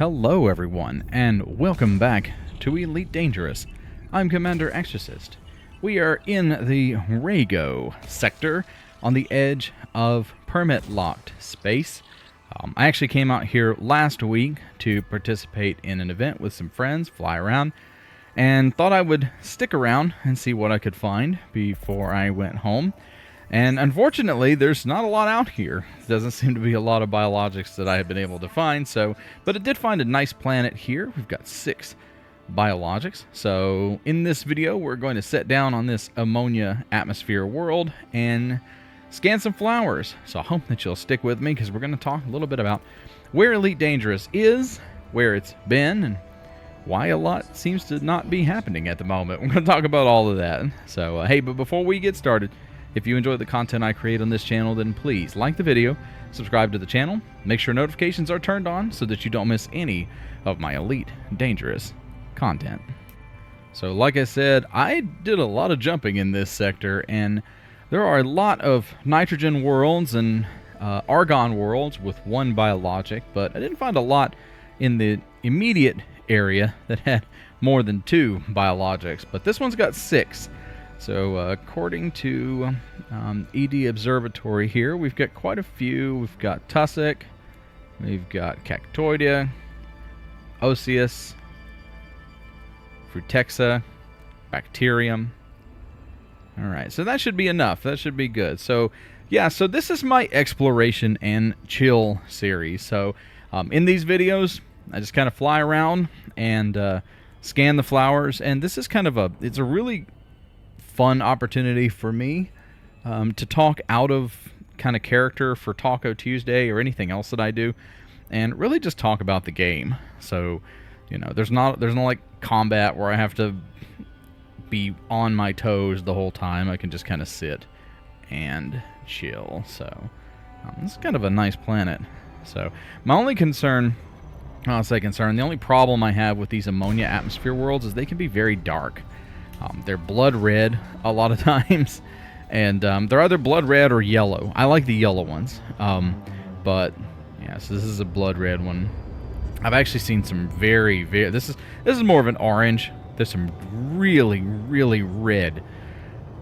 Hello everyone, and welcome back to Elite Dangerous. I'm Commander Exorcist. We are in the Wregoe sector on the edge of permit-locked space. I actually came out here last week to participate in an event with some friends, fly around, and thought I would stick around and see what I could find before I went home. And unfortunately, there's not a lot out here. There doesn't seem to be a lot of biologics that I have been able to find, but I did find a nice planet here. We've got 6 biologics. So in this video, we're going to set down on this ammonia atmosphere world and scan some flowers. So I hope that you'll stick with me because we're going to talk a little bit about where Elite Dangerous is, where it's been, and why a lot seems to not be happening at the moment. We're going to talk about all of that. So hey, but before we get started, if you enjoy the content I create on this channel, then please like the video, subscribe to the channel, make sure notifications are turned on so that you don't miss any of my Elite Dangerous content. So like I said, I did a lot of jumping in this sector, and there are a lot of nitrogen worlds and argon worlds with 1 biologic, but I didn't find a lot in the immediate area that had more than 2 biologics, but this one's got 6. So according to ED Observatory here, we've got quite a few. We've got tussock, we've got cactoidea, osseous, frutexa, bacterium. All right, so that should be enough. That should be good. So yeah, so this is my exploration and chill series. So in these videos, I just kind of fly around and scan the flowers, and this is kind of it's a really fun opportunity for me to talk out of kind of character for Taco Tuesday or anything else that I do, and really just talk about the game. So, you know, there's no like combat where I have to be on my toes the whole time. I can just kind of sit and chill. So this is kind of a nice planet. So my only concern, I'll say concern, the only problem I have with these ammonia atmosphere worlds is they can be very dark. They're blood red a lot of times, and they're either blood red or yellow. I like the yellow ones, but yeah, so this is a blood red one. I've actually seen some very this is more of an orange. There's some really red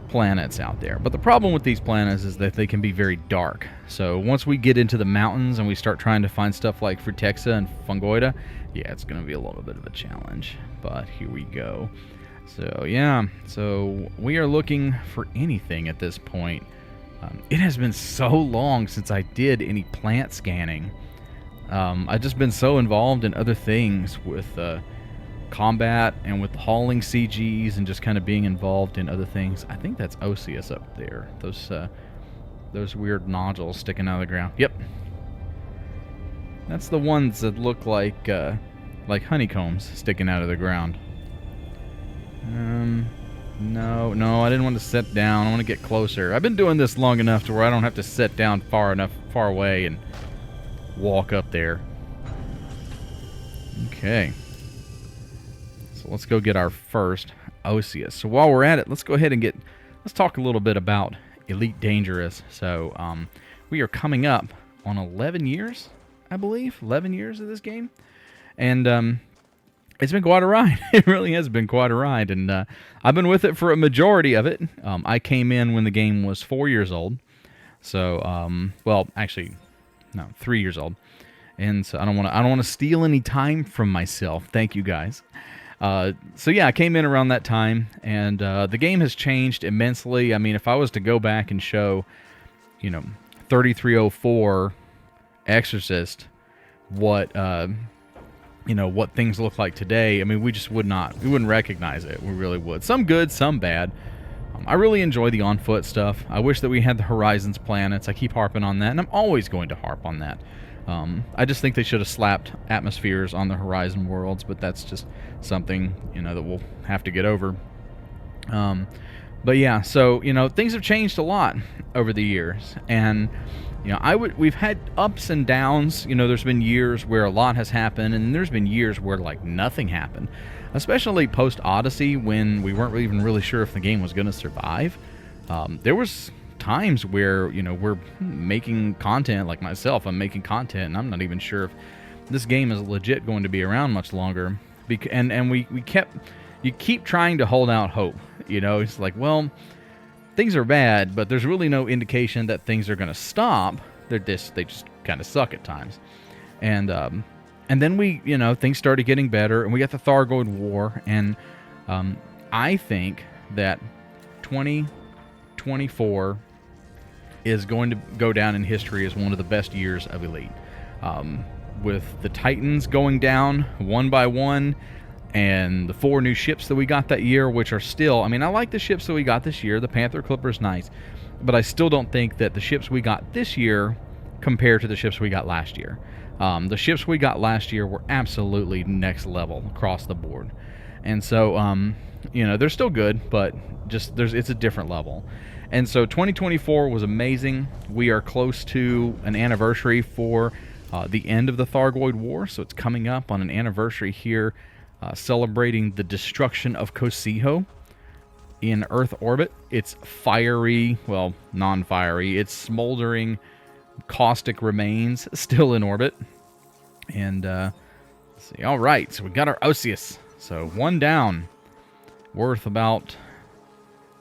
planets out there, but the problem with these planets is that they can be very dark. So once we get into the mountains and we start trying to find stuff like frutexa and fungoida, yeah, it's going to be a little bit of a challenge, but here we go. So yeah, so we are looking for anything at this point. It has been so long since I did any plant scanning. I've just been so involved in other things with combat and with hauling CGs and just kind of being involved in other things. I think that's osseous up there. Those weird nodules sticking out of the ground. Yep, that's the ones that look like honeycombs sticking out of the ground. No, I didn't want to sit down. I want to get closer. I've been doing this long enough to where I don't have to sit down far away and walk up there. Okay. So let's go get our first osseous. So while we're at it, let's go ahead and let's talk a little bit about Elite Dangerous. So we are coming up on 11 years, I believe. 11 years of this game. And it's been quite a ride. It really has been quite a ride, and I've been with it for a majority of it. I came in when the game was 4 years old, so well, actually, no, 3 years old, and so I don't want to steal any time from myself. Thank you guys. So yeah, I came in around that time, and the game has changed immensely. I mean, if I was to go back and show, 3304 Exorcist, what things look like today, I mean, we wouldn't recognize it. We really would. Some good, some bad. I really enjoy the on-foot stuff. I wish that we had the Horizons planets. I keep harping on that, and I'm always going to harp on that. I just think they should have slapped atmospheres on the Horizon worlds, but that's just something, that we'll have to get over. But yeah, so, things have changed a lot over the years, and we've had ups and downs. There's been years where a lot has happened, and there's been years where like nothing happened, especially post Odyssey when we weren't even really sure if the game was going to survive. There was times where we're making content, like myself, I'm making content and I'm not even sure if this game is legit going to be around much longer. And you keep trying to hold out hope. You know, it's like, well, things are bad, but there's really no indication that things are going to stop. They just kind of suck at times. And then things started getting better, and we got the Thargoid War, and I think that 2024 is going to go down in history as one of the best years of Elite. With the Titans going down one by one, and the 4 new ships that we got that year, which are still, I mean, I like the ships that we got this year. The Panther Clipper is nice, but I still don't think that the ships we got this year compare to the ships we got last year. The ships we got last year were absolutely next level across the board. And so, they're still good, but it's a different level. And so 2024 was amazing. We are close to an anniversary for the end of the Thargoid War, so it's coming up on an anniversary here, celebrating the destruction of Kosiho in Earth orbit. It's fiery, well, non-fiery. It's smoldering caustic remains still in orbit. And let's see. All right, so we got our Osseous. So 1 down, worth about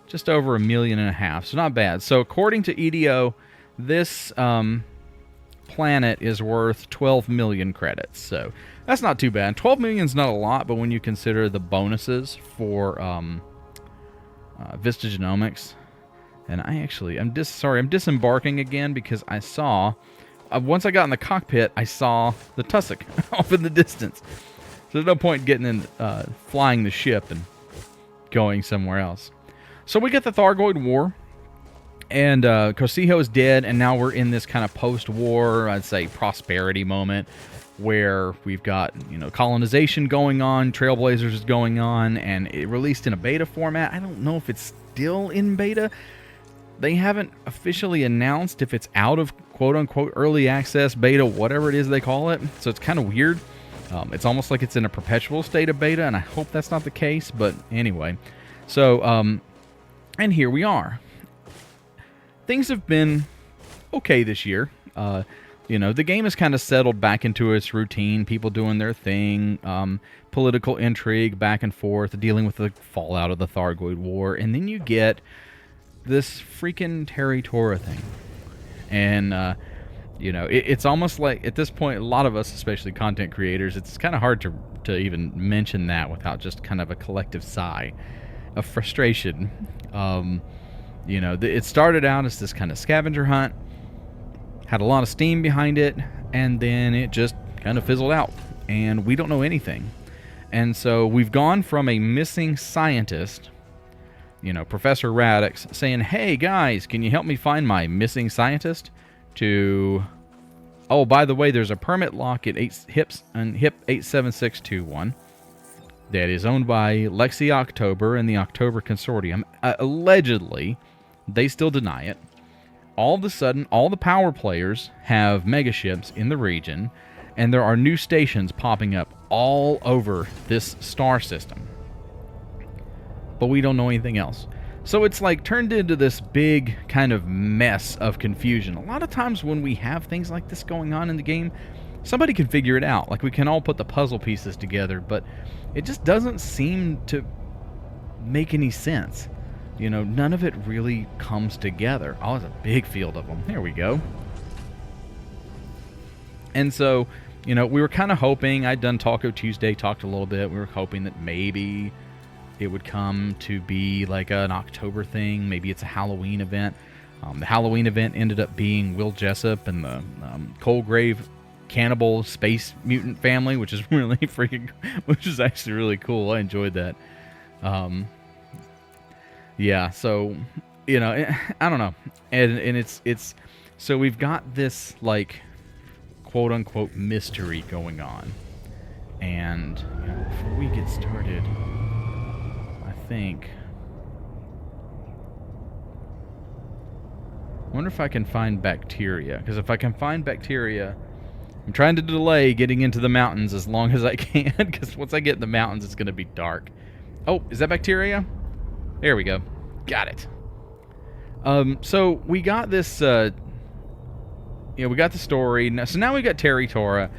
just over $1.5 million. So not bad. So according to EDO, this planet is worth 12 million credits. So that's not too bad. 12 million is not a lot, but when you consider the bonuses for Vista Genomics, and I'm disembarking again because I saw, once I got in the cockpit, I saw the Tussock off in the distance. So there's no point getting in, flying the ship and going somewhere else. So we get the Thargoid War, and Kosiho is dead, and now we're in this kind of post-war, I'd say, prosperity moment, where we've got, colonization going on, Trailblazers is going on, and it released in a beta format. I don't know if it's still in beta. They haven't officially announced if it's out of quote-unquote early access, beta, whatever it is they call it. So it's kind of weird. It's almost like it's in a perpetual state of beta, and I hope that's not the case. But anyway, so, and here we are. Things have been okay this year. The game has kind of settled back into its routine, people doing their thing, political intrigue back and forth, dealing with the fallout of the Thargoid War, and then you get this freaking Territora thing. And, it's almost like, at this point, a lot of us, especially content creators, it's kind of hard to even mention that without just kind of a collective sigh of frustration. It started out as this kind of scavenger hunt, had a lot of steam behind it, and then it just kind of fizzled out, and we don't know anything. And so we've gone from a missing scientist, Professor Radix, saying, hey guys, can you help me find my missing scientist, to, oh, by the way, there's a permit lock at HIP 87621 that is owned by Lexi October and the October Consortium. Allegedly, they still deny it. All of a sudden, all the power players have megaships in the region, and there are new stations popping up all over this star system. But we don't know anything else. So it's like turned into this big kind of mess of confusion. A lot of times when we have things like this going on in the game, somebody can figure it out. Like, we can all put the puzzle pieces together, but it just doesn't seem to make any sense. None of it really comes together. Oh, it's a big field of them. Here we go. And so, we were kind of hoping, I'd done Taco Tuesday, talked a little bit. We were hoping that maybe it would come to be like an October thing. Maybe it's a Halloween event. The Halloween event ended up being Will Jessup and the Coalgrave Cannibal Space Mutant family, which is which is actually really cool. I enjoyed that. Yeah, so, I don't know. And it's so we've got this, like, quote-unquote mystery going on. And, before we get started, I wonder if I can find bacteria. Because if I can find bacteria, I'm trying to delay getting into the mountains as long as I can. Because once I get in the mountains, it's going to be dark. Oh, is that bacteria? There we go. Got it. So we got this, we got the story. So now we got Territora,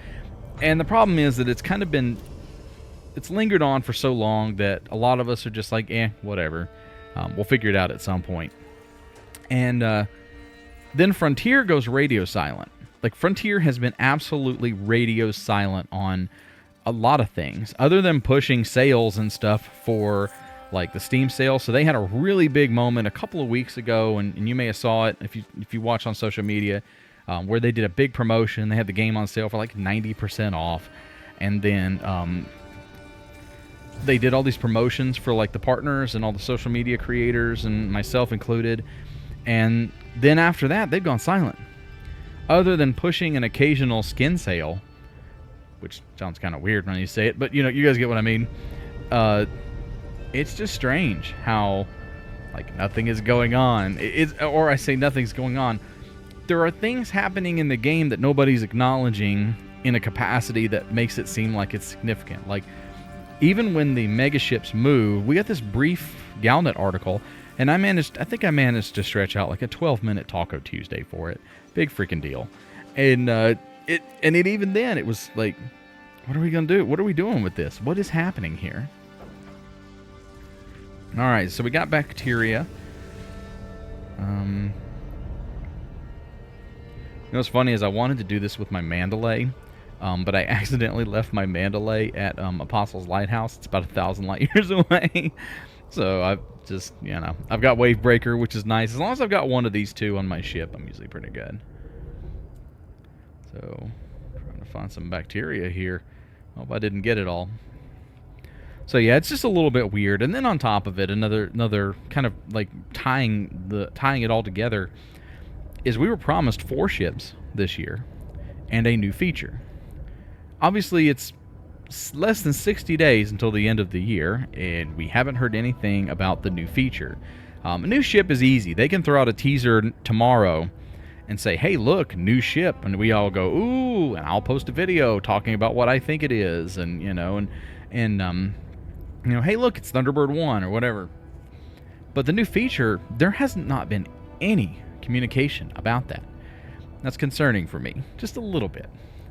And the problem is that it's lingered on for so long that a lot of us are just like, whatever. We'll figure it out at some point. And then Frontier goes radio silent. Like, Frontier has been absolutely radio silent on a lot of things, other than pushing sales and stuff for, like, the Steam sale. So they had a really big moment a couple of weeks ago, and you may have saw it if you watch on social media, where they did a big promotion. They had the game on sale for like 90% off, and then they did all these promotions for like the partners and all the social media creators, and myself included. And then after that, they've gone silent, other than pushing an occasional skin sale, which sounds kind of weird when you say it, but you know, you guys get what I mean. It's just strange how, like, nothing is going on. Or I say nothing's going on. There are things happening in the game that nobody's acknowledging in a capacity that makes it seem like it's significant. Like, even when the megaships move, we got this brief Galnet article, and I think I managed to stretch out like a 12-minute Taco Tuesday for it. Big freaking deal. And even then, it was like, what are we gonna do? What are we doing with this? What is happening here? All right, so we got bacteria. You know what's funny is I wanted to do this with my Mandalay, but I accidentally left my Mandalay at Apostles Lighthouse. It's about 1,000 light years away. So I've just, you know, I've got Wavebreaker, which is nice. As long as I've got one of these two on my ship, I'm usually pretty good. So, trying to find some bacteria here. Hope I didn't get it all. So yeah, it's just a little bit weird. And then on top of it, another kind of like tying it all together is we were promised 4 ships this year and a new feature. Obviously, it's less than 60 days until the end of the year, and we haven't heard anything about the new feature. A new ship is easy. They can throw out a teaser tomorrow and say, hey, look, new ship. And we all go, ooh, and I'll post a video talking about what I think it is. And, you know, hey, look, it's Thunderbird 1 or whatever. But the new feature, there has not been any communication about that. That's concerning for me, just a little bit.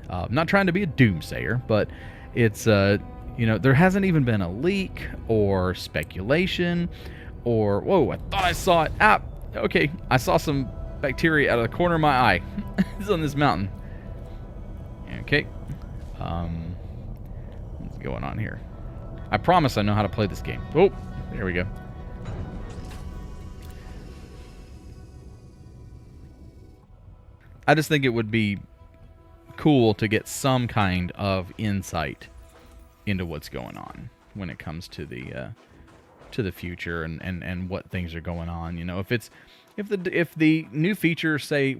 I'm not trying to be a doomsayer, but it's, you know, there hasn't even been a leak or speculation or, whoa, I thought I saw it. Okay, I saw some bacteria out of the corner of my eye. It's on this mountain. Okay. What's going on here? I promise I know how to play this game. Oh, there we go. I just think it would be cool to get some kind of insight into what's going on when it comes to the future and what things are going on. You know, if the new feature, say,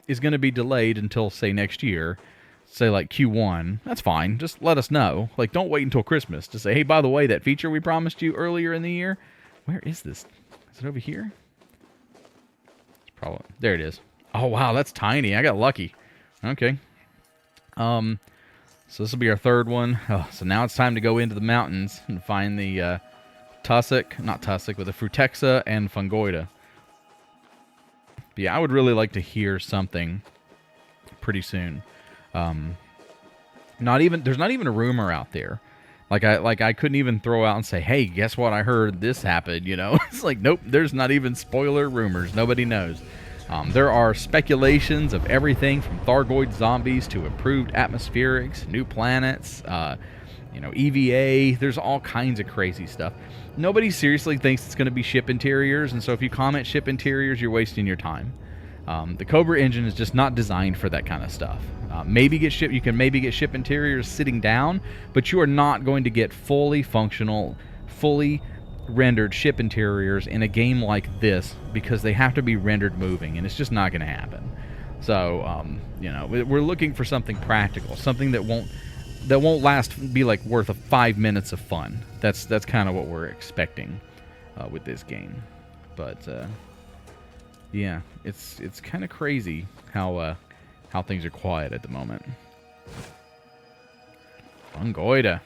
is going to be delayed until, say, next year, say like Q1, that's fine. Just let us know. Like, don't wait until Christmas to say, hey, by the way, that feature we promised you earlier in the year, where is this? Is it over here? It's probably there. It is. Oh wow, that's tiny. I got lucky. Okay. So this will be our third one. Oh, so now it's time to go into the mountains and find the not tussock, but the Frutexa and Fungoida. But yeah, I would really like to hear something pretty soon. There's not even a rumor out there. Like I couldn't even throw out and say, hey, guess what? I heard this happened. You know, it's like, nope. There's not even spoiler rumors. Nobody knows. There are speculations of everything from Thargoid zombies to improved atmospherics, new planets, you know, EVA. There's all kinds of crazy stuff. Nobody seriously thinks it's going to be ship interiors, and so if you comment ship interiors, you're wasting your time. The Cobra engine is just not designed for that kind of stuff. You can maybe get ship interiors sitting down, but you are not going to get fully functional, fully rendered ship interiors in a game like this, because they have to be rendered moving, and it's just not going to happen. So, you know, we're looking for something practical, something that won't be like worth 5 minutes of fun. That's kind of what we're expecting with this game. But yeah, it's kind of crazy how things are quiet at the moment. Fungoida.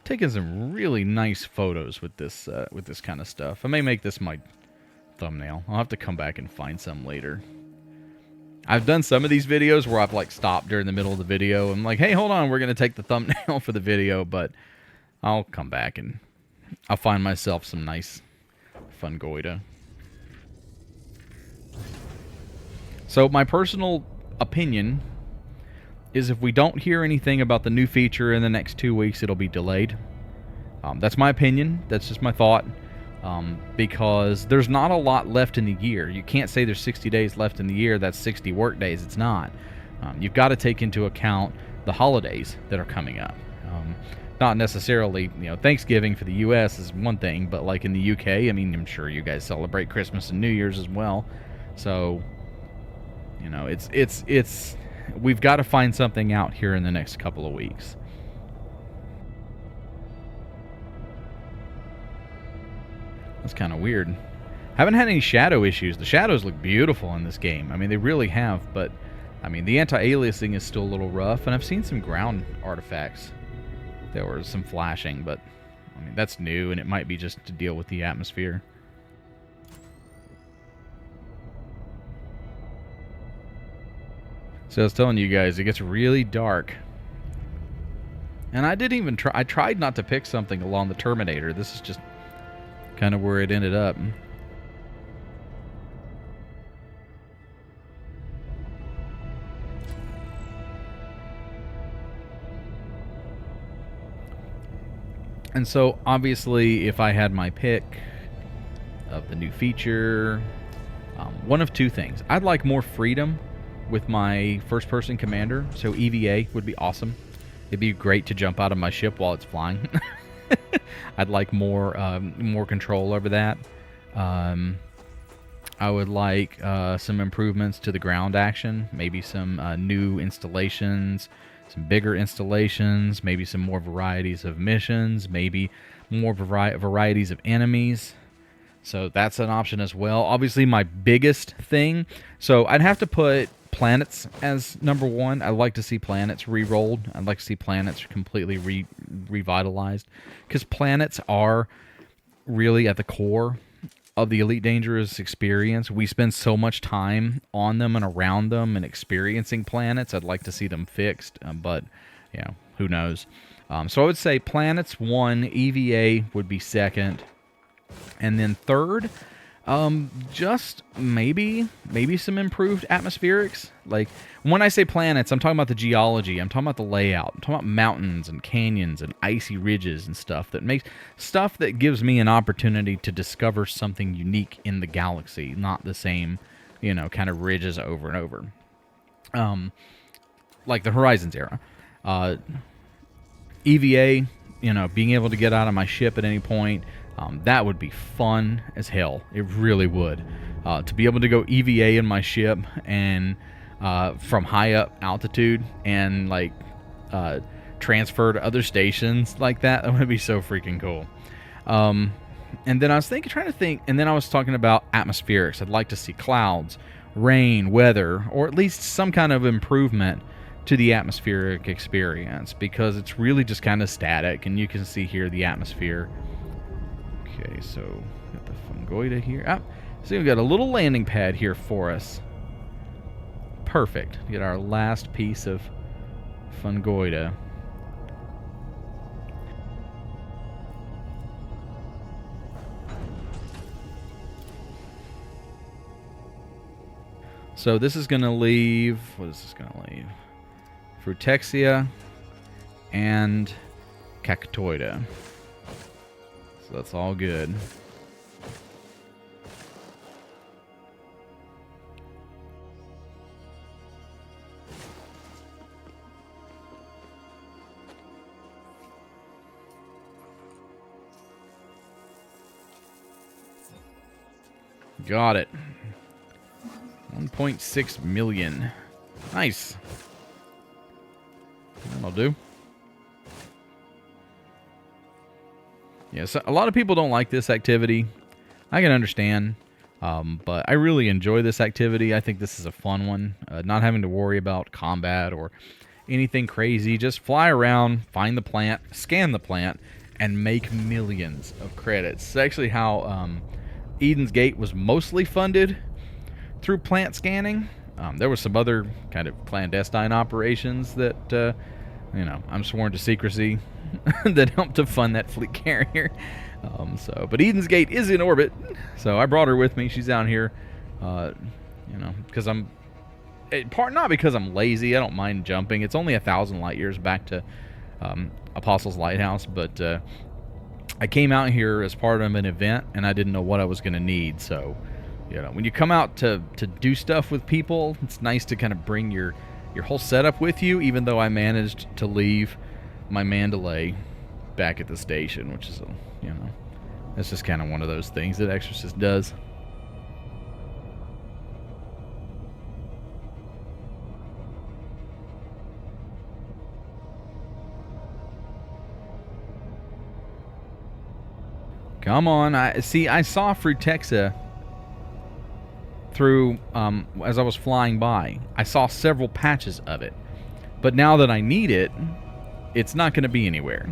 Taking some really nice photos with this kind of stuff. I may make this my thumbnail. I'll have to come back and find some later. I've done some of these videos where I've like stopped during the middle of the video. I'm like, hey, hold on, we're going to take the thumbnail for the video, but I'll come back and I'll find myself some nice fungoida. So my personal opinion is if we don't hear anything about the new feature in the next 2 weeks, it'll be delayed. That's my opinion. That's just my thought. Because there's not a lot left in the year. You can't say there's 60 days left in the year. That's 60 work days. It's not. You've got to take into account the holidays that are coming up. Not necessarily, Thanksgiving for the U.S. is one thing, but like in the U.K., I mean, I'm sure you guys celebrate Christmas and New Year's as well. So, we've got to find something out here in the next couple of weeks. That's kind of weird. Haven't had any shadow issues. The shadows look beautiful in this game. I mean, they really have, but I mean, the anti-aliasing is still a little rough, and I've seen some ground artifacts. There was some flashing, but I mean, that's new, and it might be just to deal with the atmosphere. So I was telling you guys, it gets really dark. And I didn't even try. I tried not to pick something along the Terminator. This is just kind of where it ended up. And so, obviously, if I had my pick of the new feature, one of two things. I'd like more freedom with my first-person commander, so EVA would be awesome. It'd be great to jump out of my ship while it's flying. I'd like more control over that. I would like some improvements to the ground action, maybe some new installations, some bigger installations, maybe some more varieties of missions, maybe more varieties of enemies. So that's an option as well. Obviously, my biggest thing, so I'd have to put planets as number one. I'd like to see planets re-rolled. I'd like to see planets completely revitalized, because planets are really at the core of the Elite Dangerous experience. We spend so much time on them and around them and experiencing planets. I'd like to see them fixed, but who knows. So I would say planets one, EVA would be second, and then third, just maybe some improved atmospherics. Like, when I say planets, I'm talking about the geology, I'm talking about the layout, I'm talking about mountains and canyons and icy ridges and stuff that gives me an opportunity to discover something unique in the galaxy, not the same, kind of ridges over and over. Like the Horizons era. EVA, being able to get out of my ship at any point, that would be fun as hell. It really would. To be able to go EVA in my ship and from high up altitude and transfer to other stations like that would be so freaking cool. And then I was trying to think, and then I was talking about atmospherics. I'd like to see clouds, rain, weather, or at least some kind of improvement to the atmospheric experience, because it's really just kind of static, and you can see here the atmosphere. Okay, so got the fungoida here. So we've got a little landing pad here for us. Perfect. Get our last piece of fungoida. So this is going to leave... What is this going to leave? Fruitexia and Cactoida. So that's all good. Got it. 1.6 million. Nice. That'll do. Yeah, so a lot of people don't like this activity. I can understand. But I really enjoy this activity. I think this is a fun one. Not having to worry about combat or anything crazy. Just fly around, find the plant, scan the plant, and make millions of credits. It's actually how Eden's Gate was mostly funded, through plant scanning. There was some other kind of clandestine operations that, you know, I'm sworn to secrecy that helped to fund that fleet carrier. But Eden's Gate is in orbit, so I brought her with me. She's down here, you know, because not because I'm lazy. I don't mind jumping. It's only 1,000 light years back to Apostles Lighthouse, but I came out here as part of an event, and I didn't know what I was going to need. So, you know, when you come out to do stuff with people, it's nice to kind of bring your whole setup with you, even though I managed to leave my Mandalay back at the station, which is, you know, that's just kind of one of those things that Exorcist does. Come on. I saw Frutexa through, as I was flying by. I saw several patches of it. But now that I need it, it's not going to be anywhere.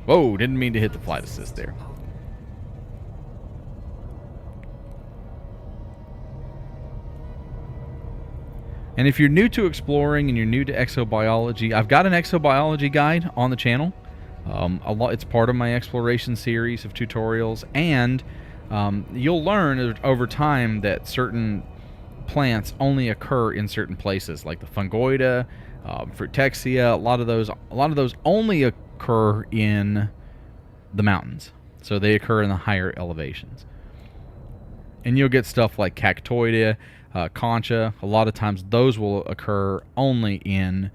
Whoa, didn't mean to hit the flight assist there. And if you're new to exploring and you're new to exobiology, I've got an exobiology guide on the channel. It's part of my exploration series of tutorials, and you'll learn over time that certain plants only occur in certain places, like the fungoida, Fruitexia. A lot of those only occur in the mountains, so they occur in the higher elevations. And you'll get stuff like Cactoida, Concha. A lot of times those will occur only in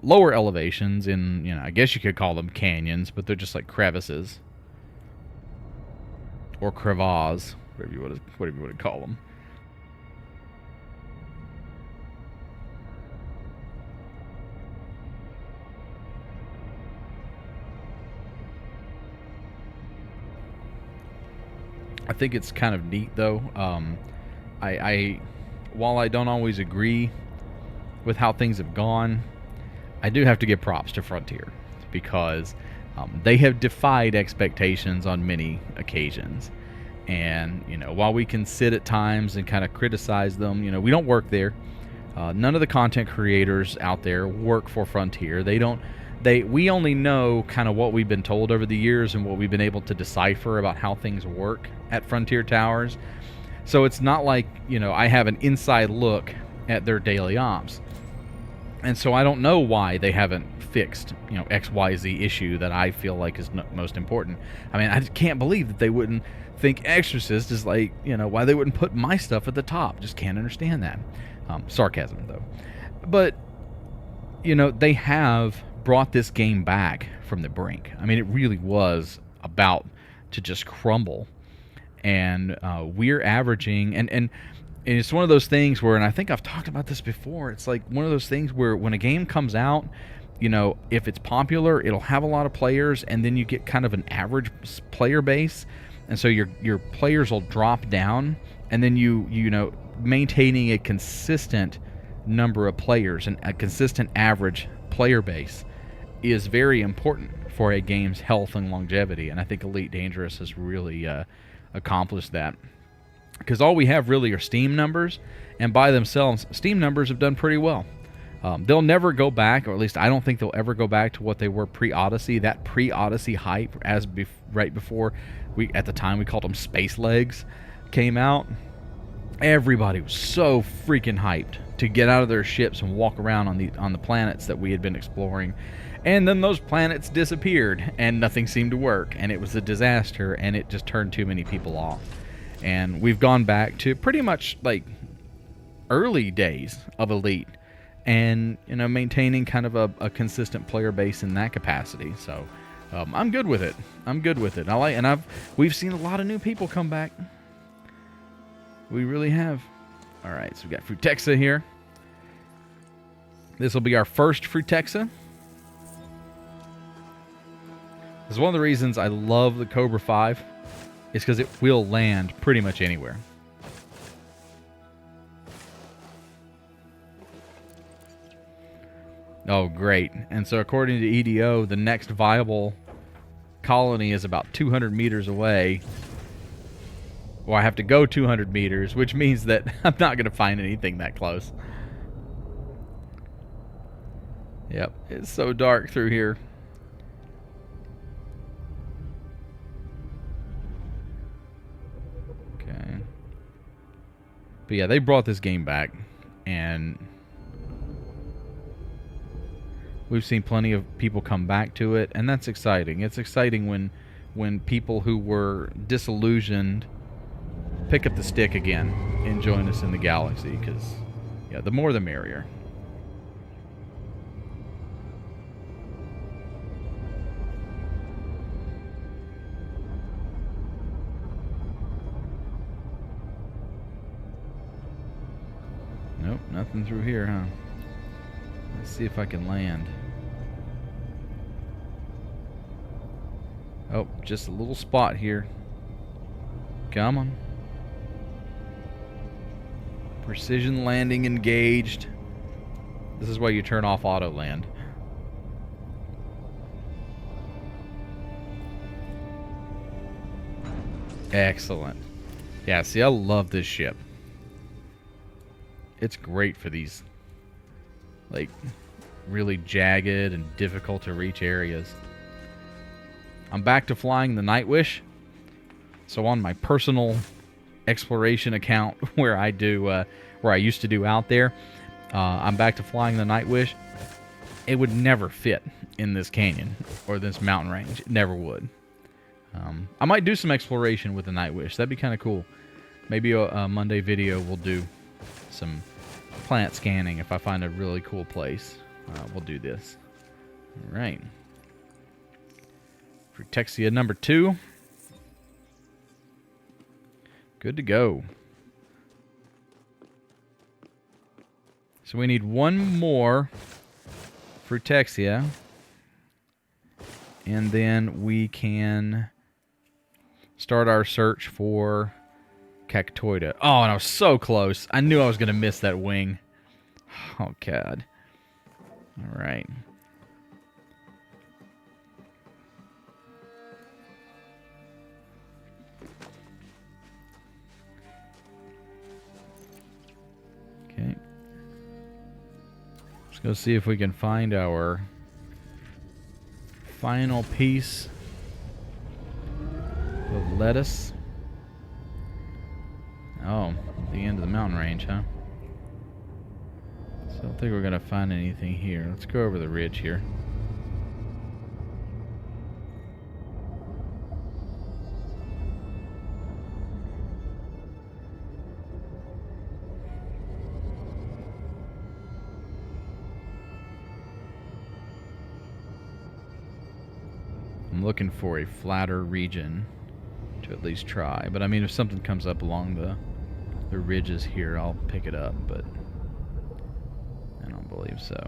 lower elevations, in, you know, I guess you could call them canyons, but they're just like crevices or crevasses, whatever you want to call them. I think it's kind of neat, though. While I don't always agree with how things have gone, I do have to give props to Frontier, because they have defied expectations on many occasions. And, you know, while we can sit at times and kind of criticize them, you know, we don't work there. None of the content creators out there work for Frontier. We only know kind of what we've been told over the years and what we've been able to decipher about how things work at Frontier Towers. So it's not like, you know, I have an inside look at their daily ops. And so I don't know why they haven't fixed, you know, XYZ issue that I feel like is most important. I mean, I just can't believe that they wouldn't think Exorcist is like, you know, why they wouldn't put my stuff at the top. Just can't understand that. Sarcasm, though. But, you know, they have brought this game back from the brink. I mean, it really was about to just crumble. And we're averaging, and it's one of those things where, and I think I've talked about this before, it's like one of those things where when a game comes out, you know, if it's popular, it'll have a lot of players, and then you get kind of an average player base, and so your players will drop down, and then you know, maintaining a consistent number of players and a consistent average player base is very important for a game's health and longevity. And I think Elite Dangerous has really accomplished that, because all we have really are Steam numbers, and by themselves, Steam numbers have done pretty well. They'll never go back, or at least I don't think they'll ever go back to what they were pre-Odyssey. That pre-Odyssey hype, right before at the time we called them Space Legs, came out. Everybody was so freaking hyped to get out of their ships and walk around on the planets that we had been exploring. And then those planets disappeared, and nothing seemed to work, and it was a disaster, and it just turned too many people off. And we've gone back to pretty much like early days of Elite, and, you know, maintaining kind of a consistent player base in that capacity. So I'm good with it. We've seen a lot of new people come back. We really have. All right, so we've got Frutexa here. This will be our first Frutexa. This is one of the reasons I love the Cobra 5, is because it will land pretty much anywhere. Oh, great. And so according to EDO, the next viable colony is about 200 meters away. Or I have to go 200 meters, which means that I'm not going to find anything that close. Yep, it's so dark through here. Okay. But yeah, they brought this game back, and we've seen plenty of people come back to it, and that's exciting. It's exciting when people who were disillusioned pick up the stick again and join us in the galaxy, because, yeah, the more the merrier. Nope, nothing through here, huh? Let's see if I can land. Oh, just a little spot here. Come on. Precision landing engaged. This is why you turn off auto land. Excellent. Yeah, see, I love this ship. It's great for these, like, really jagged and difficult to reach areas. I'm back to flying the Nightwish. So on my personal exploration account where I do, where I used to do out there, I'm back to flying the Nightwish. It would never fit in this canyon or this mountain range. It never would. I might do some exploration with the Nightwish. That'd be kind of cool. Maybe a Monday video we'll do some planet scanning. If I find a really cool place, we'll do this. All right. Protexia number 2. Good to go. So we need one more Protexia, and then we can start our search for Cactoida. Oh, and I was so close. I knew I was going to miss that wing. Oh, God. All right. Okay. Let's go see if we can find our final piece of lettuce. Oh, the end of the mountain range, huh? So I don't think we're going to find anything here. Let's go over the ridge here. I'm looking for a flatter region to at least try. But I mean, if something comes up along the ridges here, I'll pick it up, but I don't believe so.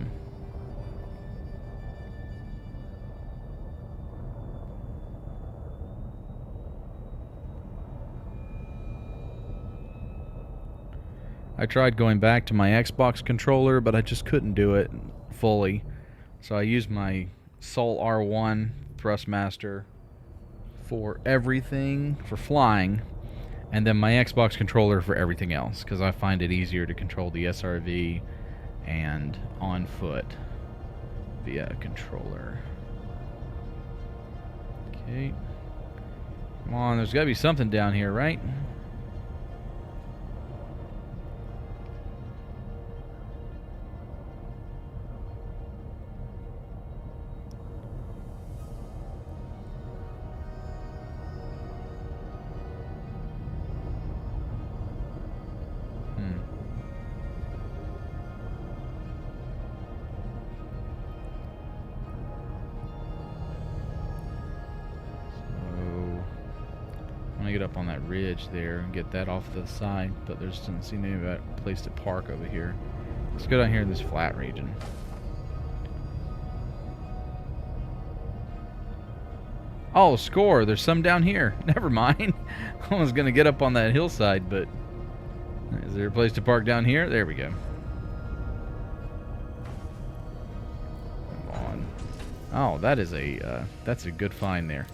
I tried going back to my Xbox controller, but I just couldn't do it fully. So I used my SOL-R1 Thrustmaster for everything, for flying, and then my Xbox controller for everything else, because I find it easier to control the SRV and on foot via a controller. Okay. Come on, there's got to be something down here, right? Get up on that ridge there and get that off to the side, but there doesn't seem to be a place to park over here. Let's go down here in this flat region. Oh, score! There's some down here. Never mind. I was gonna get up on that hillside, but is there a place to park down here? There we go. Come on. Oh, that is that's a good find there.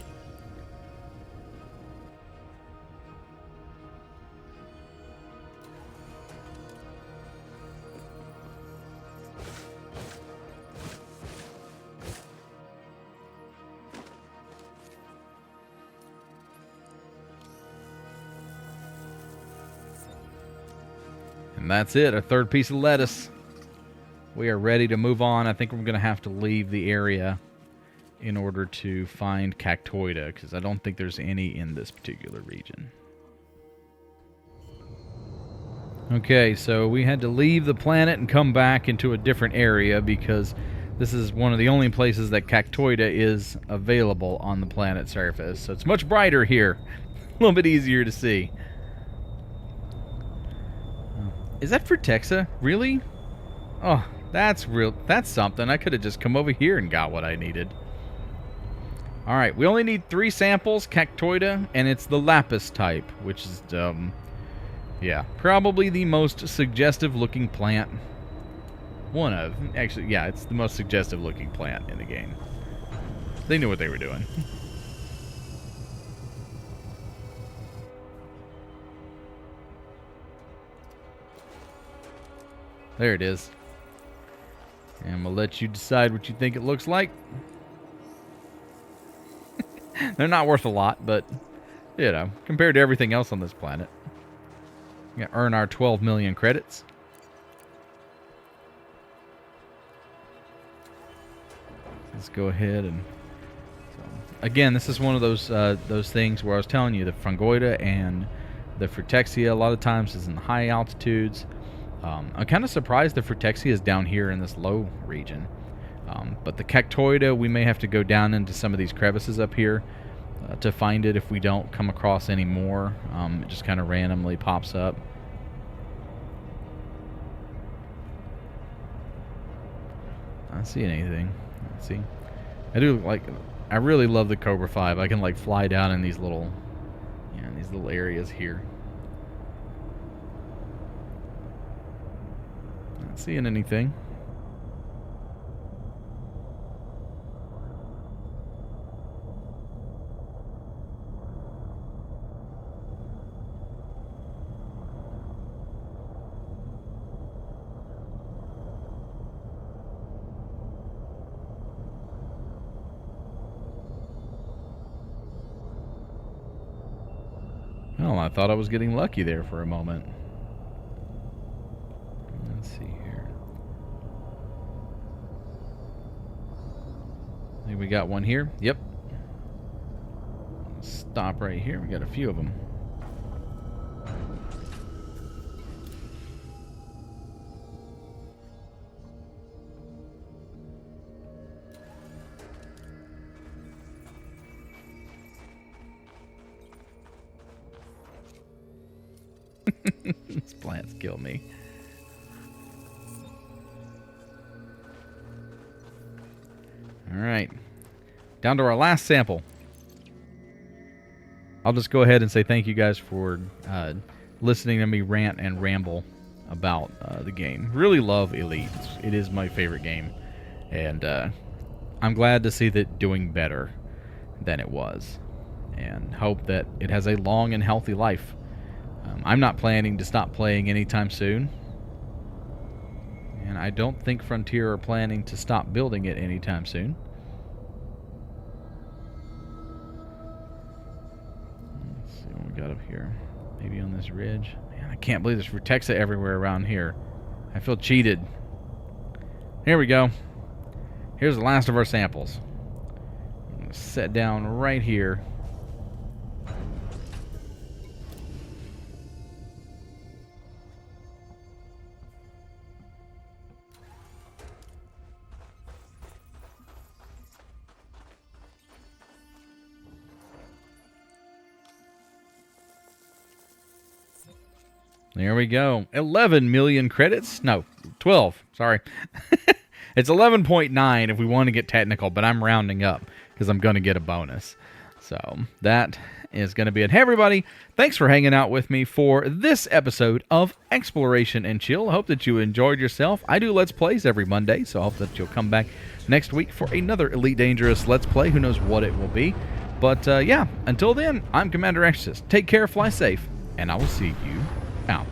And that's it, a third piece of lettuce. We are ready to move on. I think we're going to have to leave the area in order to find cactoida, because I don't think there's any in this particular region. Okay, so we had to leave the planet and come back into a different area because this is one of the only places that cactoida is available on the planet's surface. So it's much brighter here. A little bit easier to see. Is that Frutexa? Really? Oh, that's real. That's something. I could have just come over here and got what I needed. Alright, we only need 3 samples, cactoida, and it's the lapis type, which is, yeah, probably the most suggestive looking plant. One of. Actually, yeah, it's the most suggestive looking plant in the game. They knew what they were doing. There it is. And we'll let you decide what you think it looks like. They're not worth a lot, but, you know, compared to everything else on this planet. We're going to earn our 12 million credits. Let's go ahead and... So, again, this is one of those things where I was telling you, the Fungoida and the Frutexia a lot of times is in high altitudes. I'm kind of surprised the Frutexia is down here in this low region. But the cactoida, we may have to go down into some of these crevices up here to find it if we don't come across any more. It just kind of randomly pops up. I don't see anything. Let's see. I really love the Cobra 5. I can like fly down in these little, in these little areas here. Not seeing anything. Well, I thought I was getting lucky there for a moment. Let's see here. I think we got one here. Yep. Stop right here. We got a few of them. These plants kill me. Alright. Down to our last sample. I'll just go ahead and say thank you guys for listening to me rant and ramble about the game. Really love Elite. It is my favorite game. And I'm glad to see that doing better than it was. And hope that it has a long and healthy life. I'm not planning to stop playing anytime soon. And I don't think Frontier are planning to stop building it anytime soon. Let's see what we got up here. Maybe on this ridge. Man, I can't believe there's Frutexa everywhere around here. I feel cheated. Here we go. Here's the last of our samples. I'm going to set down right here. There we go. 11 million credits. No, 12. Sorry. It's 11.9 if we want to get technical, but I'm rounding up because I'm going to get a bonus. So that is going to be it. Hey, everybody. Thanks for hanging out with me for this episode of Exploration and Chill. I hope that you enjoyed yourself. I do Let's Plays every Monday, so I hope that you'll come back next week for another Elite Dangerous Let's Play. Who knows what it will be. But, yeah, until then, I'm Commander Exorcist. Take care, fly safe, and I will see you out.